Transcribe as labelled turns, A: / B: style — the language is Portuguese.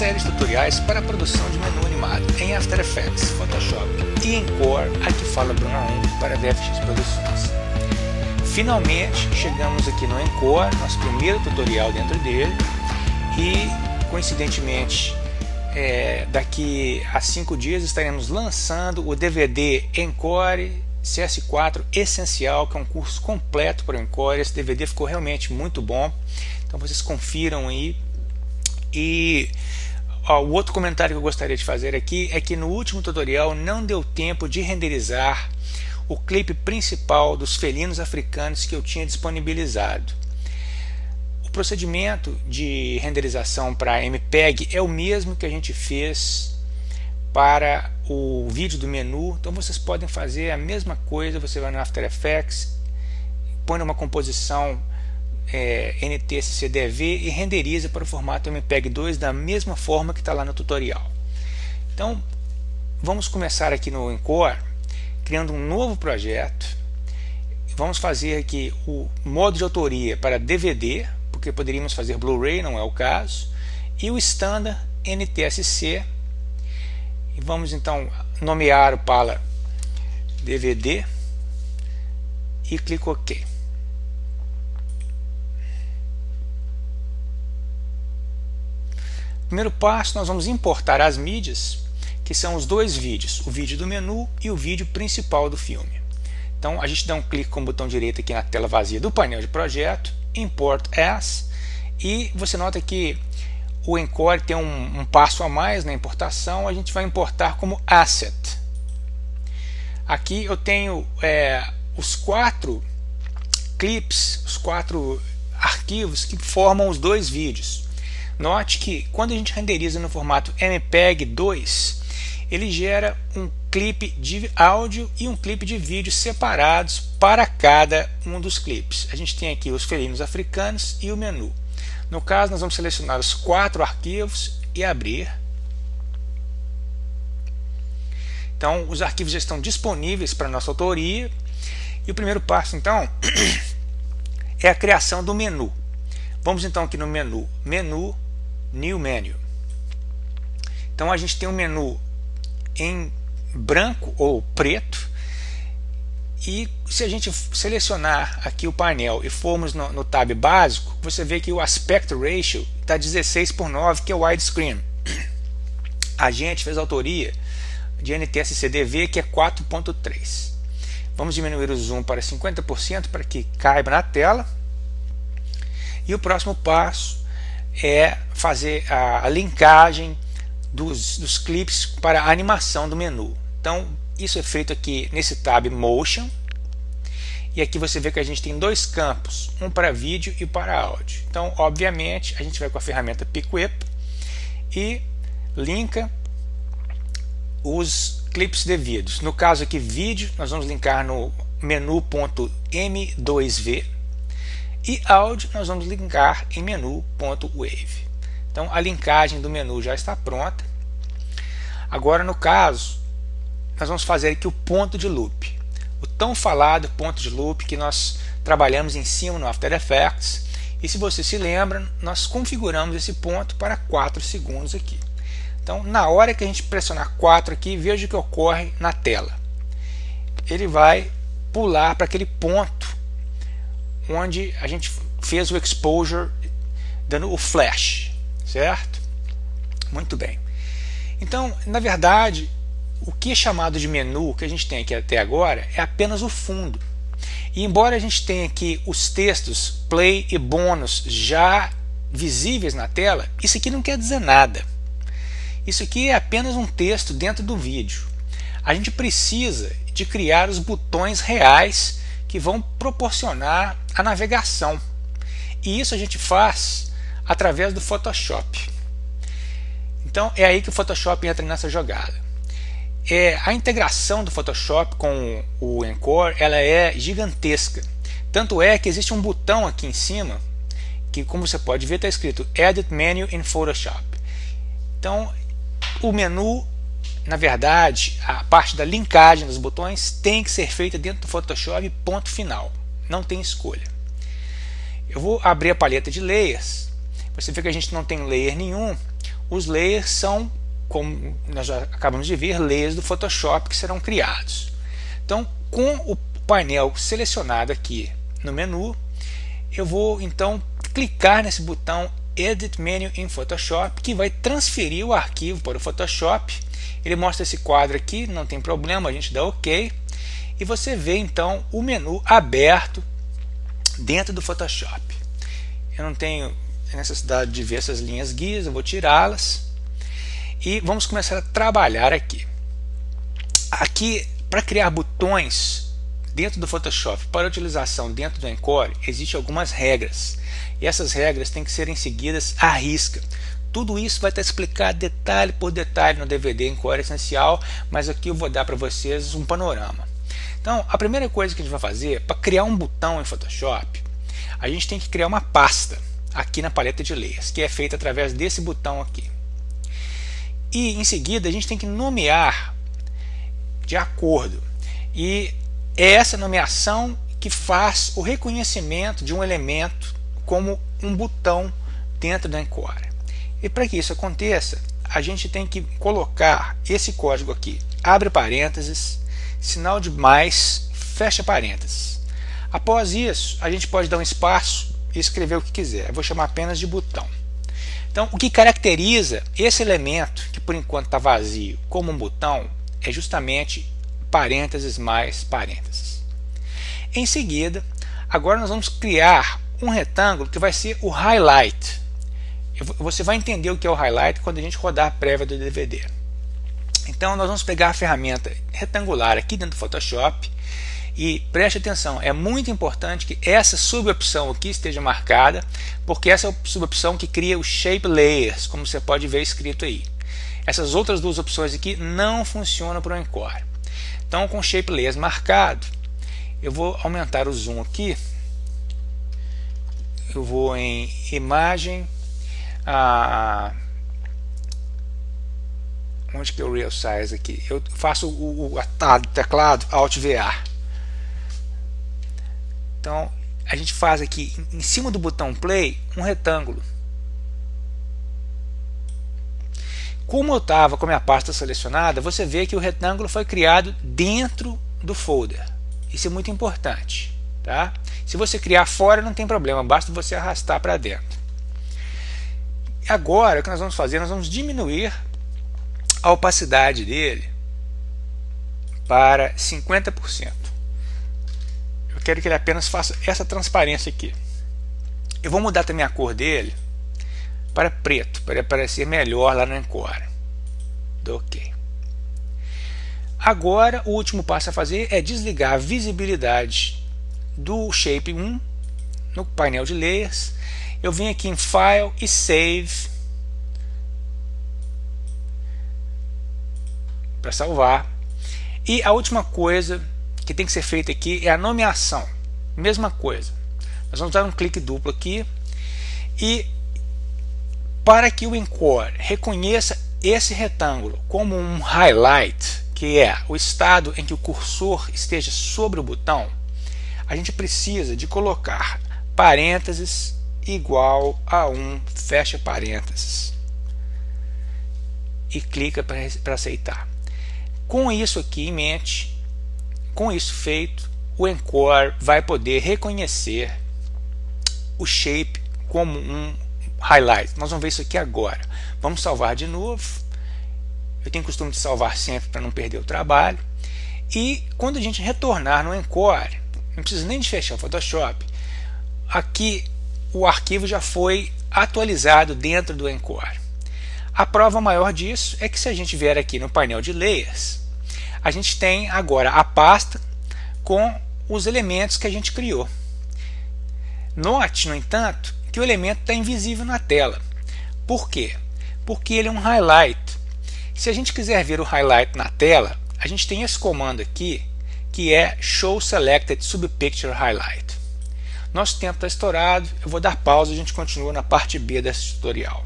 A: série de tutoriais para a produção de menu animado em After Effects, Photoshop e Encore. Aqui fala Bruno Arango para VFX Produções. Finalmente chegamos aqui no Encore, nosso primeiro tutorial dentro dele, e coincidentemente daqui a 5 dias estaremos lançando o DVD Encore CS4 Essencial, que é um curso completo para o Encore. Esse DVD ficou realmente muito bom, então vocês confiram aí. E o outro comentário que eu gostaria de fazer aqui é que no último tutorial não deu tempo de renderizar o clipe principal dos felinos africanos que eu tinha disponibilizado. O procedimento de renderização para MPEG é o mesmo que a gente fez para o vídeo do menu, então vocês podem fazer a mesma coisa. Você vai no After Effects, põe numa composição NTSC-DV e renderiza para o formato MPEG 2 da mesma forma que está lá no tutorial. Então vamos começar aqui no Encore, criando um novo projeto. Vamos fazer aqui o modo de autoria para DVD, porque poderíamos fazer Blu-ray, não é o caso, e o Standard NTSC. E vamos então nomear o para DVD e clico OK. Primeiro passo, nós vamos importar as mídias, que são os dois vídeos, o vídeo do menu e o vídeo principal do filme. Então a gente dá um clique com o botão direito aqui na tela vazia do painel de projeto, Import As, e você nota que o Encore tem um passo a mais na importação. A gente vai importar como Asset. Aqui eu tenho os 4 clips, os 4 arquivos que formam os dois vídeos. Note que quando a gente renderiza no formato MPEG 2, ele gera um clipe de áudio e um clipe de vídeo separados para cada um dos clipes. A gente tem aqui os felinos africanos e o menu. No caso, nós vamos selecionar os 4 arquivos e abrir. Então, os arquivos já estão disponíveis para nossa autoria. E o primeiro passo, então, é a criação do menu. Vamos então aqui no menu, Menu, New Menu. Então a gente tem um menu em branco ou preto, e se a gente selecionar aqui o painel e formos no tab básico, você vê que o aspect ratio está 16:9, que é o widescreen. A gente fez a autoria de NTSC-DV, que é 4.3. Vamos diminuir o zoom para 50% para que caiba na tela. E o próximo passo é fazer a linkagem dos clipes para a animação do menu. Então isso é feito aqui nesse tab Motion, e aqui você vê que a gente tem 2 campos, um para vídeo e para áudio. Então obviamente a gente vai com a ferramenta Pick-Whip e linka os clipes devidos. No caso aqui vídeo, nós vamos linkar no menu.m2v, e áudio nós vamos linkar em menu.wave. Então a linkagem do menu já está pronta. Agora no caso, nós vamos fazer aqui o ponto de loop, o tão falado ponto de loop que nós trabalhamos em cima no After Effects. E se você se lembra, nós configuramos esse ponto para 4 segundos aqui. Então na hora que a gente pressionar 4 aqui, veja o que ocorre na tela. Ele vai pular para aquele ponto onde a gente fez o exposure, dando o flash, certo? Muito bem. Então, na verdade, o que é chamado de menu, o que a gente tem aqui até agora, é apenas o fundo. E embora a gente tenha aqui os textos play e bônus já visíveis na tela, isso aqui não quer dizer nada. Isso aqui é apenas um texto dentro do vídeo. A gente precisa de criar os botões reais que vão proporcionar a navegação, e isso a gente faz através do Photoshop. Então é aí que o Photoshop entra nessa jogada. A integração do Photoshop com o Encore, ela é gigantesca, tanto é que existe um botão aqui em cima que, como você pode ver, está escrito Edit Menu in Photoshop. Então o menu, na verdade, a parte da linkagem dos botões tem que ser feita dentro do Photoshop, ponto final, não tem escolha. Eu vou abrir a paleta de layers, você vê que a gente não tem layer nenhum. os layers são, como nós já acabamos de ver, layers do Photoshop que serão criados. Então, com o painel selecionado aqui no menu, eu vou então clicar nesse botão Edit Menu in Photoshop, que vai transferir o arquivo para o Photoshop. Ele mostra esse quadro aqui, não tem problema, a gente dá OK. E você vê então o menu aberto dentro do Photoshop. Eu não tenho necessidade de ver essas linhas guias, eu vou tirá-las. E vamos começar a trabalhar aqui. Aqui, para criar botões dentro do Photoshop para utilização dentro do Encore, existem algumas regras. E essas regras têm que serem seguidas à risca. Tudo isso vai estar explicado detalhe por detalhe no DVD Encore Essencial, mas aqui eu vou dar para vocês um panorama. Então, a primeira coisa que a gente vai fazer, para criar um botão em Photoshop, a gente tem que criar uma pasta aqui na paleta de layers, que é feita através desse botão aqui. E em seguida a gente tem que nomear de acordo. E é essa nomeação que faz o reconhecimento de um elemento como um botão dentro do Encore. E para que isso aconteça, a gente tem que colocar esse código aqui, abre parênteses, sinal de mais, fecha parênteses. Após isso, a gente pode dar um espaço e escrever o que quiser. Eu vou chamar apenas de botão. Então, o que caracteriza esse elemento, que por enquanto está vazio, como um botão, é justamente parênteses mais parênteses. Em seguida, agora nós vamos criar um retângulo que vai ser o highlight. Você vai entender o que é o highlight quando a gente rodar a prévia do DVD. Então nós vamos pegar a ferramenta retangular aqui dentro do Photoshop e preste atenção, é muito importante que essa subopção aqui esteja marcada, porque essa é a subopção que cria o Shape Layers, como você pode ver escrito aí. Essas outras duas opções aqui não funcionam para o Encore. Então, com o Shape Layers marcado, eu vou aumentar o zoom aqui. Eu vou em imagem, onde que é o Real Size aqui? Eu faço o teclado Alt VA. Então a gente faz aqui em cima do botão Play um retângulo. Como eu estava com a minha pasta selecionada, você vê que o retângulo foi criado dentro do folder. Isso é muito importante, tá? Se você criar fora não tem problema, basta você arrastar para dentro. Agora o que nós vamos fazer? Nós vamos diminuir a opacidade dele para 50%. Eu quero que ele apenas faça essa transparência aqui. Eu vou mudar também a cor dele para preto, para ele aparecer melhor lá no Encore. OK. Agora o último passo a fazer é desligar a visibilidade do Shape 1 no painel de Layers. Eu venho aqui em File e Save para salvar. E a última coisa que tem que ser feita aqui é a nomeação. Mesma coisa. Nós vamos dar um clique duplo aqui e para que o Encore reconheça esse retângulo como um highlight, que é o estado em que o cursor esteja sobre o botão, a gente precisa de colocar parênteses igual a 1, fecha parênteses e clica para aceitar. Com isso aqui em mente, com isso feito, o Encore vai poder reconhecer o shape como um highlight. Nós vamos ver isso aqui agora. Vamos salvar de novo. Eu tenho costume de salvar sempre para não perder o trabalho. E quando a gente retornar no Encore, não precisa nem de fechar o Photoshop, aqui o arquivo já foi atualizado dentro do Encore. A prova maior disso é que se a gente vier aqui no painel de Layers, a gente tem agora a pasta com os elementos que a gente criou. Note, no entanto, que o elemento está invisível na tela. Por quê? Porque ele é um highlight. Se a gente quiser ver o highlight na tela, a gente tem esse comando aqui, que é Show Selected Subpicture Highlight. Nosso tempo está estourado, eu vou dar pausa e a gente continua na parte B desse tutorial.